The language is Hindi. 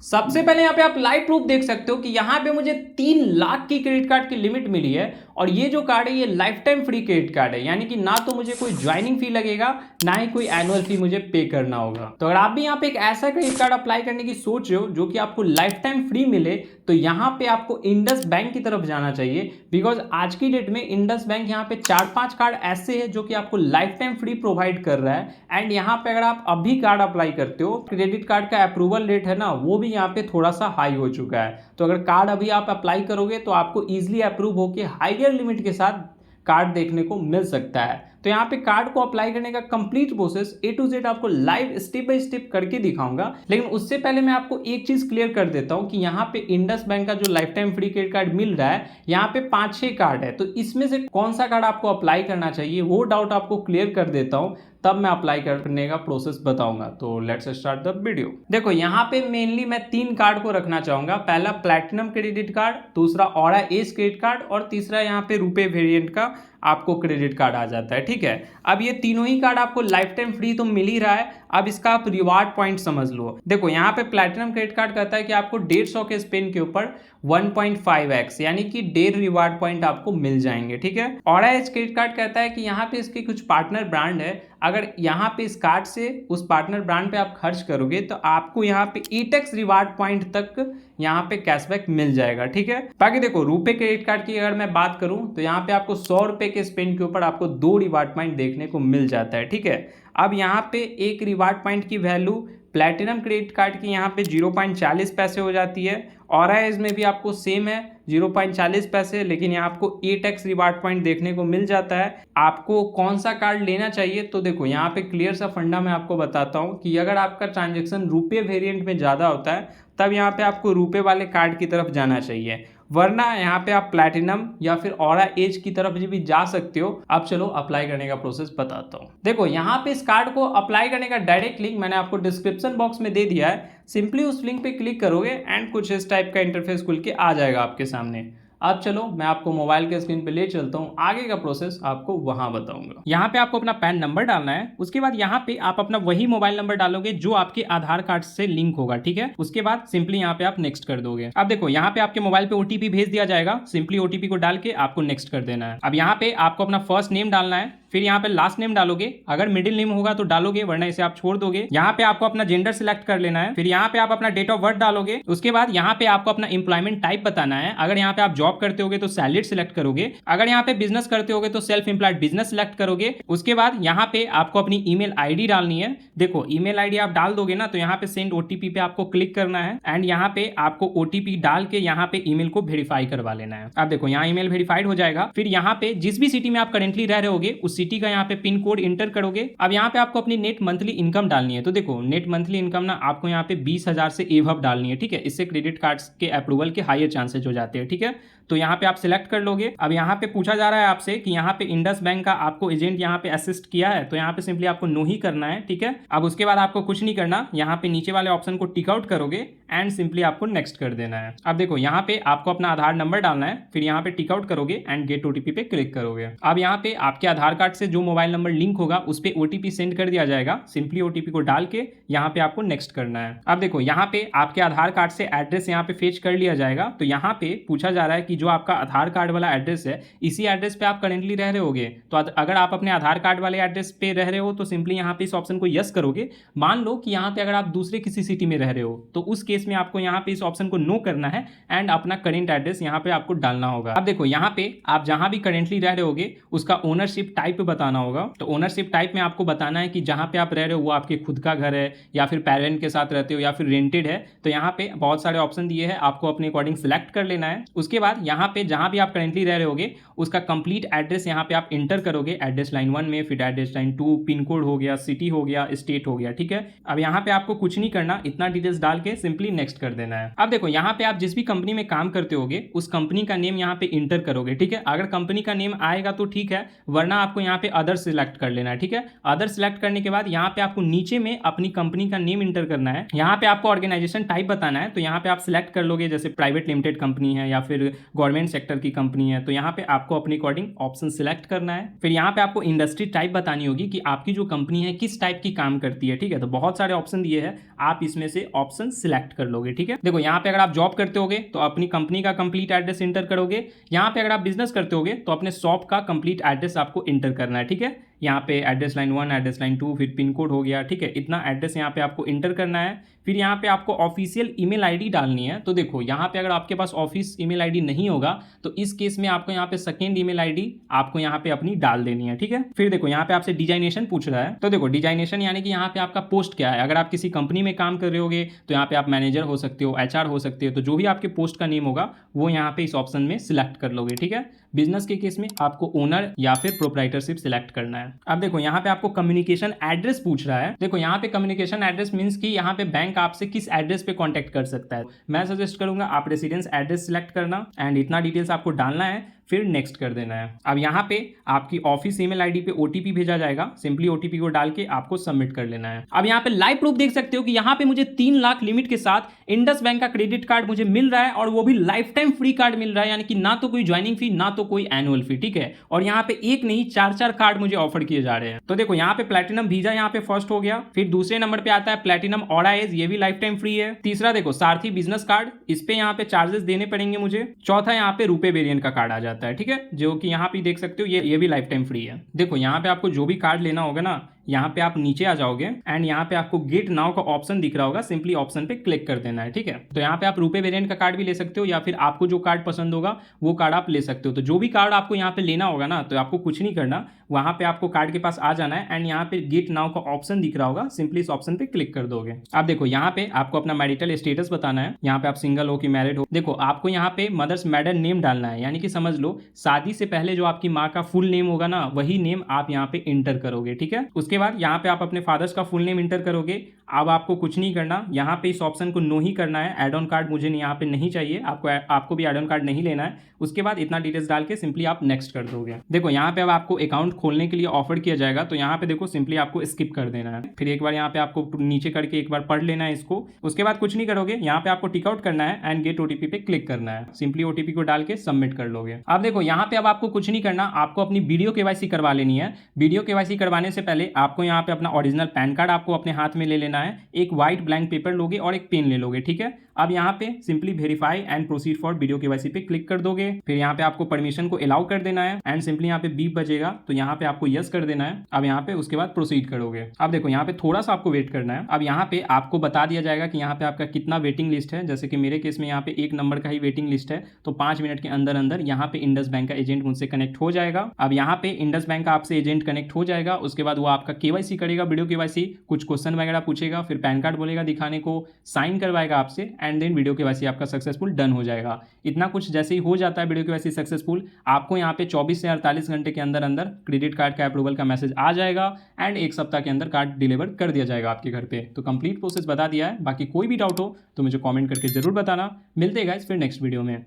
सबसे पहले यहाँ पे आप लाइव प्रूफ देख सकते हो कि यहाँ पे मुझे 3 लाख की क्रेडिट कार्ड की लिमिट मिली है और ये जो कार्ड है ये life time free credit card है, यानी कि ना तो मुझे कोई ज्वाइनिंग फी लगेगा ना ही कोई एनुअल फी मुझे पे करना होगा। तो अगर आप भी यहाँ पे एक ऐसा क्रेडिट कार्ड अप्लाई करने की सोच रहे हो जो कि आपको लाइफ टाइम फ्री मिले, तो यहाँ पे आपको इंडस बैंक की तरफ जाना चाहिए। बिकॉज आज की डेट में इंडस बैंक यहाँ पे 4-5 कार्ड ऐसे हैं जो कि आपको लाइफ टाइम फ्री प्रोवाइड कर रहा है। एंड यहाँ पे अगर आप अभी कार्ड अप्लाई करते हो, क्रेडिट कार्ड का अप्रूवल रेट है ना वो भी यहाँ पे थोड़ा सा हाई हो चुका है। तो अगर कार्ड अभी आप अप्लाई करोगे तो आपको इजीली अप्रूव होकर हाइयर लिमिट के साथ कार्ड देखने को मिल सकता है। तो यहाँ पे कार्ड को अप्लाई करने का complete process A to Z आपको लाइव स्टेप बाय स्टेप करके दिखाऊंगा। लेकिन उससे पहले मैं आपको एक चीज क्लियर कर देता हूँ कि यहाँ पे इंडस बैंक का जो lifetime free credit card मिल रहा है, यहाँ पे 5-6 कार्ड है, तो इसमें से कौन सा कार्ड आपको अप्लाई करना चाहिए वो डाउट आपको क्लियर कर देता हूँ, तब मैं अप्लाई करने का प्रोसेस बताऊंगा। तो लेट्स स्टार्ट द वीडियो। देखो यहाँ पे मेनली मैं 3 कार्ड को रखना चाहूंगा। पहला प्लैटिनम क्रेडिट कार्ड, दूसरा ऑरा एज क्रेडिट कार्ड और तीसरा यहाँ पे रुपए वेरिएंट का आपको क्रेडिट कार्ड आ जाता है। ठीक है, अब ये तीनों ही कार्ड आपको लाइफ टाइम फ्री तो मिल ही रहा है। अब इसका आप रिवार्ड पॉइंट समझ लो। देखो यहाँ पे प्लैटिनम क्रेडिट कार्ड कहता है कि आपको 150 के स्पेंड के ऊपर 1.5x यानी कि 1.5 रिवार्ड पॉइंट आपको मिल जाएंगे। ठीक है, ऑरा एज क्रेडिट कार्ड कहता है कि यहाँ पे इसके कुछ पार्टनर ब्रांड है, अगर यहाँ पे इस कार्ड से उस पार्टनर ब्रांड पे आप खर्च करोगे तो आपको यहाँ पे 8x रिवार्ड पॉइंट तक यहाँ पे कैशबैक मिल जाएगा। ठीक है, बाकी देखो रुपए क्रेडिट कार्ड की अगर मैं बात करूं तो यहाँ पे आपको 100 रुपए के स्पेंड के ऊपर आपको 2 रिवार्ड पॉइंट देखने को मिल जाता है। ठीक है, अब यहाँ पे एक रिवार्ड पॉइंट की वैल्यू प्लैटिनम क्रेडिट कार्ड की यहाँ पे 0.40 पैसे हो जाती है। ऑरा एज में भी आपको सेम है 0.40 पैसे, लेकिन यहाँ आपको 8x रिवार्ड पॉइंट देखने को मिल जाता है। आपको कौन सा कार्ड लेना चाहिए, तो देखो यहाँ पे क्लियर सा फंडा मैं आपको बताता हूँ कि अगर आपका ट्रांजेक्शन रुपये वेरिएंट में ज़्यादा होता है तब यहाँ पे आपको रुपये वाले कार्ड की तरफ जाना चाहिए, वरना यहाँ पे आप प्लैटिनम या फिर ऑरा एज की तरफ भी जा सकते हो। अब चलो अप्लाई करने का प्रोसेस बताता हूँ। देखो यहाँ पे इस कार्ड को अप्लाई करने का डायरेक्ट लिंक मैंने आपको डिस्क्रिप्शन बॉक्स में दे दिया है। सिंपली उस लिंक पे क्लिक करोगे एंड कुछ इस टाइप का इंटरफेस खुल के आ जाएगा आपके सामने। अब चलो मैं आपको मोबाइल के स्क्रीन पे ले चलता हूँ, आगे का प्रोसेस आपको वहां बताऊंगा। यहाँ पे आपको अपना पैन नंबर डालना है, उसके बाद यहाँ पे आप अपना वही मोबाइल नंबर डालोगे जो आपके आधार कार्ड से लिंक होगा। ठीक है, उसके बाद सिंपली यहाँ पे आप नेक्स्ट कर दोगे। अब देखो यहाँ पे आपके मोबाइल पे ओटीपी भेज दिया जाएगा, सिंपली ओटीपी को डाल के आपको नेक्स्ट कर देना है। अब यहाँ पे आपको अपना फर्स्ट नेम डालना है, फिर यहाँ पे लास्ट नेम डालोगे, अगर मिडिल नेम होगा तो डालोगे वरना इसे आप छोड़ दोगे। यहाँ पे आपको अपना जेंडर सिलेक्ट कर लेना है, फिर यहाँ पे आप अपना डेट ऑफ बर्थ डालोगे। उसके बाद यहाँ पे आपको अपना एम्प्लॉयमेंट टाइप बताना है, अगर यहाँ पे आप जॉब करते होगे तो सैलरीड सिलेक्ट करोगे, अगर यहाँ पे बिजनेस करते होगे तो सेल्फ एम्प्लॉयड बिजनेस सिलेक्ट करोगे। उसके बाद यहाँ पे आपको अपनी ईमेल आईडी डालनी है। देखो ईमेल आईडी आप डाल दोगे ना तो यहाँ पे सेंड ओटीपी पे आपको क्लिक करना है एंड यहाँ पे आपको ओटीपी डाल के यहाँ पे ईमेल को वेरीफाई करवा लेना है। अब देखो यहाँ ईमेल वेरीफाइड हो जाएगा। फिर यहाँ पे जिस भी सिटी में आप करेंटली रह रहे होगे उस सिटी का यहाँ पे पिन कोड इंटर करोगे। अब यहाँ पे आपको अपनी नेट मंथली इनकम डालनी है। तो देखो नेट मंथली इनकम ना आपको यहाँ पे 20,000 से एवब डालनी है। ठीक है, इससे क्रेडिट कार्ड्स के अप्रूवल के हायर चांसेस हो जाते हैं। ठीक है, तो यहाँ पे आप सिलेक्ट कर लोगे। अब यहाँ पे पूछा जा रहा है आपसे कि यहाँ पे इंडस बैंक का आपको एजेंट यहाँ पे असिस्ट किया है, तो यहाँ पे सिंपली आपको नो ही करना है। ठीक है, अब उसके बाद आपको कुछ नहीं करना, यहाँ पे नीचे वाले ऑप्शन को टिक आउट करोगे एंड सिंपली आपको नेक्स्ट कर देना है। अब देखो यहाँ पे आपको अपना आधार नंबर डालना है, फिर यहाँ पे टिक आउट करोगे एंड गेट ओटीपी पे क्लिक करोगे। अब यहाँ पे आपके आधार कार्ड से जो मोबाइल नंबर लिंक होगा उस पे ओटीपी सेंड कर दिया जाएगा। सिंपली ओटीपी को डाल के यहाँ पे आपको नेक्स्ट करना है। अब देखो यहाँ पे आपके आधार कार्ड से एड्रेस यहाँ पे फेच कर लिया जाएगा। तो यहाँ पे पूछा जा रहा है कि जो आपका आधार कार्ड वाला एड्रेस है इसी एड्रेस पे आप करेंटली रह रहे होगे। तो अगर आप अपने आधार कार्ड वाले एड्रेस पे रह रहे हो तो सिंपली यहाँ पे इस ऑप्शन को यस करोगे। मान लो कि यहाँ पे अगर आप दूसरे किसी सिटी में रह रहे हो तो उस केस में आपको यहाँ पे इस ऑप्शन को नो करना है एंड अपना करेंट एड्रेस यहाँ पे आपको डालना होगा। अब देखो यहाँ पे आप जहां भी करेंटली रह रहे होगे उसका ओनरशिप टाइप बताना होगा। तो ओनरशिप टाइप में आपको बताना है कि जहां पे आप रह रहे हो वो आपके खुद का घर है या फिर पेरेंट के साथ रहते हो या फिर रेंटेड है। तो यहाँ पे बहुत सारे ऑप्शन दिए हैं, आपको अपने अकॉर्डिंग सिलेक्ट कर लेना है। उसके बाद यहाँ पे जहां भी आप करेंटली रह रहे होगे उसका कंप्लीट एड्रेस यहाँ पे आप इंटर करोगे, एड्रेस लाइन 1 में, फिर एड्रेस लाइन 2, पिन कोड हो गया, सिटी हो गया, स्टेट हो गया। ठीक है, अब यहाँ पे आपको कुछ नहीं करना, इतना डिटेल्स डाल के सिंपली नेक्स्ट कर देना है। अब देखो यहाँ पे आप जिस भी कंपनी में काम करते होगे उस कंपनी का नेम यहाँ पे इंटर करोगे। ठीक है, अगर कंपनी का नेम आएगा तो ठीक है, वरना आपको यहाँ पे अदर सिलेक्ट कर लेना है। ठीक है, अदर सिलेक्ट करने के बाद यहाँ पे आपको नीचे में अपनी कंपनी का नेम इंटर करना है। यहाँ पे आपको ऑर्गेनाइजेशन टाइप बताना है, तो यहाँ पे आप सिलेक्ट कर लोगे, जैसे प्राइवेट लिमिटेड कंपनी है या फिर गवर्नमेंट सेक्टर की कंपनी है, तो यहाँ पे आपको अपने अकॉर्डिंग ऑप्शन सिलेक्ट करना है। फिर यहाँ पे आपको इंडस्ट्री टाइप बतानी होगी कि आपकी जो कंपनी है किस टाइप की काम करती है, ठीक है। तो बहुत सारे ऑप्शन दिए हैं, आप इसमें से ऑप्शन सिलेक्ट कर लोगे, ठीक है। देखो यहाँ पे अगर आप जॉब करते होगे तो अपनी कंपनी का कंप्लीट एड्रेस इंटर करोगे। यहाँ पे अगर आप बिजनेस करते होगे तो अपने शॉप का कंप्लीट एड्रेस आपको इंटर करना है, ठीक है। यहाँ पे एड्रेस लाइन 1, एड्रेस लाइन 2, फिर पिन कोड हो गया, ठीक है। इतना एड्रेस यहाँ पे आपको इंटर करना है। फिर यहाँ पे आपको ऑफिशियल ईमेल आईडी डालनी है। तो देखो यहाँ पे अगर आपके पास ऑफिस ईमेल आईडी नहीं होगा तो इस केस में आपको यहाँ पे सेकेंड ईमेल आईडी आपको यहाँ पे अपनी डाल देनी है, ठीक है। फिर देखो यहाँ पे आपसे डिजाइनेशन पूछ रहा है, तो देखो डिजाइनेशन यानी कि यहाँ पे आपका पोस्ट क्या है। अगर आप किसी कंपनी में काम कर रहे होगे तो यहाँ पे आप मैनेजर हो सकते हो, एचआर हो सकते हो, तो जो भी आपके पोस्ट का नेम होगा वो यहाँ पे इस ऑप्शन में सिलेक्ट कर लोगे, ठीक है। बिजनेस के केस में आपको ओनर या फिर प्रोप्राइटरशिप सिलेक्ट करना है। अब देखो यहाँ पे आपको कम्युनिकेशन एड्रेस पूछ रहा है। देखो यहाँ पे कम्युनिकेशन एड्रेस मींस कि यहाँ पे बैंक आपसे किस एड्रेस पे कांटेक्ट कर सकता है। मैं सजेस्ट करूंगा आप रेसिडेंस एड्रेस सिलेक्ट करना एंड इतना डिटेल्स आपको डालना है, फिर नेक्स्ट कर देना है। अब यहाँ पे आपकी ऑफिस ईमेल आईडी पे ओटीपी भेजा जाएगा, सिंपली ओटीपी को डाल के आपको सबमिट कर लेना है। अब यहाँ पे लाइव प्रूफ देख सकते हो कि यहाँ पे मुझे 3 लाख लिमिट के साथ इंडस बैंक का क्रेडिट कार्ड मुझे मिल रहा है और वो भी लाइफ टाइम फ्री कार्ड मिल रहा है, यानी कि ना तो कोई ज्वाइनिंग फी ना तो कोई एनुअल फी, ठीक है। और यहाँ पे एक नहीं 4 कार्ड मुझे ऑफर किए जा रहे हैं। तो देखो यहाँ पे प्लैटिनम वीजा यहाँ पे फर्स्ट हो गया, फिर दूसरे नंबर पे आता है प्लैटिनम ऑरा एज, ये भी लाइफ टाइम फ्री है। तीसरा देखो सारथी बिजनेस कार्ड, इस पे यहाँ पे चार्जेस देने पड़ेंगे मुझे। चौथा यहाँ पे रुपए वेरिएंट का कार्ड आ जाता है, ठीक है, जो कि यहाँ पे देख सकते हो ये भी लाइफ टाइम फ्री है। देखो यहाँ पे आपको जो भी कार्ड लेना होगा ना, यहाँ पे आप नीचे आ जाओगे एंड यहाँ पे आपको गेट नाउ का ऑप्शन दिख रहा होगा, सिंपली ऑप्शन पे क्लिक कर देना है, ठीक है। तो यहाँ पे आप रुपए वेरिएंट का कार्ड भी ले सकते हो या फिर आपको जो कार्ड पसंद होगा वो कार्ड आप ले सकते हो। तो जो भी कार्ड आपको यहाँ पे लेना होगा ना, तो आपको कुछ नहीं करना, वहां पे आपको कार्ड के पास आ जाना है एंड यहाँ पे गेट नाउ का ऑप्शन दिख रहा होगा, सिंपली इस ऑप्शन पे क्लिक कर दोगे। आप देखो यहाँ पे आपको अपना मैरिटल स्टेटस बताना है, यहाँ पे आप सिंगल हो कि मैरिड हो। देखो आपको यहाँ पे मदर्स मैडर नेम डालना है, यानी कि समझ लो शादी से पहले जो आपकी माँ का फुल नेम होगा ना, वही नेम आप यहाँ पे इंटर करोगे, ठीक है। उसके बाद यहाँ पे आप अपने फादर्स का फुल नेम इंटर करोगे। अब आपको कुछ नहीं करना, यहाँ पे इस ऑप्शन को नो ही करना है। एड ऑन कार्ड मुझे यहाँ पे नहीं चाहिए, आपको भी एड ऑन कार्ड नहीं लेना है। उसके बाद इतना डिटेल्स डाल के सिंपली आप नेक्स्ट कर दोगे। देखो यहाँ पे अब आपको अकाउंट खोलने के लिए ऑफर किया जाएगा, तो यहाँ पे देखो सिंपली आपको स्किप कर देना है। फिर एक बार यहाँ पे आपको नीचे करके एक बार पढ़ लेना है इसको। उसके बाद कुछ नहीं करोगे, यहाँ पे आपको टिक आउट करना है एंड गेट ओटीपी पे क्लिक करना है, सिंपली ओटीपी को डाल के सबमिट कर लोगे। अब देखो यहाँ पे अब आपको कुछ नहीं करना, आपको अपनी वीडियो केवाईसी करवा लेनी है। वीडियो केवाईसी करवाने से पहले आपको यहाँ पे अपना ओरिजिनल पैन कार्ड आपको अपने हाथ में ले लेना है, एक व्हाइट ब्लैंक पेपर लोगे और एक पेन ले लोगे, ठीक है। अब यहाँ पे simply verify and proceed for video KYC पे क्लिक कर दोगे। फिर यहाँ पे आपको परमिशन को अलाउ कर देना है एंड सिंपली यहाँ पे बीप बजेगा तो यहाँ पे आपको यस कर देना है। अब यहाँ पे उसके बाद प्रोसीड करोगे। अब देखो यहाँ पे थोड़ा सा आपको वेट करना है। अब यहाँ पे आपको बता दिया जाएगा कि यहाँ पे आपका कितना वेटिंग लिस्ट है। जैसे कि मेरे केस में यहाँ पे 1 नंबर का ही वेटिंग लिस्ट है, तो 5 मिनट के अंदर अंदर यहाँ पे इंडस बैंक का एजेंट मुझसे कनेक्ट हो जाएगा। अब यहाँ पे इंडस बैंक का आपसे एजेंट कनेक्ट हो जाएगा, उसके बाद वो आपका केवाईसी करेगा, वीडियो केवाईसी, कुछ क्वेश्चन वगैरह पूछेगा, फिर पैन कार्ड बोलेगा दिखाने को, साइन करवाएगा आपसे एंड देन वीडियो केवाईसी आपका सक्सेसफुल डन हो जाएगा। इतना कुछ जैसे ही हो जाता है वीडियो केवाईसी सक्सेसफुल, आपको यहाँ पे 24 से 48 घंटे के अंदर अंदर क्रेडिट कार्ड का अप्रूवल का मैसेज आ जाएगा एंड 1 सप्ताह के अंदर कार्ड डिलीवर कर दिया जाएगा आपके घर पे। तो कंप्लीट प्रोसेस बता दिया है। बाकी कोई भी डाउट हो तो मुझे कमेंट करके जरूर बताना। मिलते हैं गाइस फिर नेक्स्ट वीडियो में।